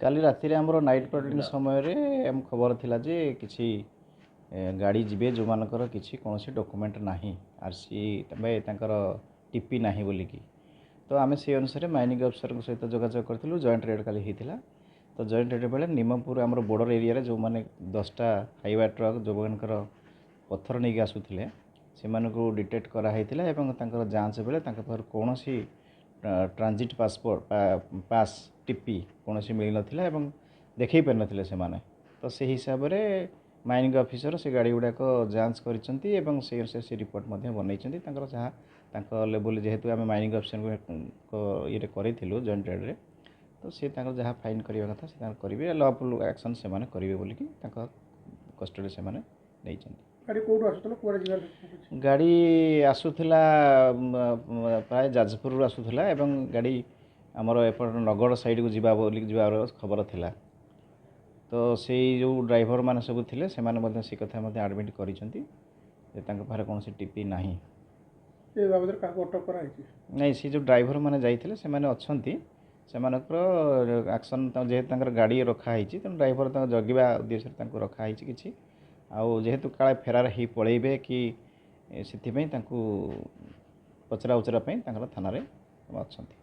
काली राति आमर night patrolling समय खबर थिला जे किसी गाड़ी जीवे जो मानकर किसी कौन डॉक्यूमेंट नहीं आरसी टीपी नहीं बोलिकी तो आम से अनुसार माइनिंग अफिसर सहित जोगाजोग करूँ जॉइंट रेड काली होता तो जॉइंट रेड बेले निमपुर आम बॉर्डर एरिया जो मैंने 10टा हाइवा ट्रक जो मानकर पत्थर नहीं आसुले से डिटेक्ट कराई जांच बेले कौन ट्रांजिट पासपोर्ट पास टीपी कौन मिल ना देखई पार ना से तो से हिसाब से माइनिंग अफिसर से गाड़ी गुड़ाक जांच कर रिपोर्ट बनई जहाँ लेवल जेहेतु आम माइनिंग अफिसर ये करूँ जॉइंट रेड्रे तो सी जहाँ फाइन करवा कथा से करेंगे लफुल एक्शन से करेंगे बोलिक कस्टडी से नहीं गाड़ी आसूला प्राय जाजपुर आसूला गाड़ी आमर एपट नगड़ साइड को जीवार खबर थिला तो से जो ड्राइवर मान सब थे से कथा आडमिट कर कौन टीपी ना नहीं सी जो ड्राइवर मैंने जाते से एक्शन जेहेतु गाड़ी रखाई तेनाली ड्राइवर जगवा उद्देश्य रखाई कि जेहेतु काले फेरार हो पलैबे कि से पचरा उचरा थाना अच्छा।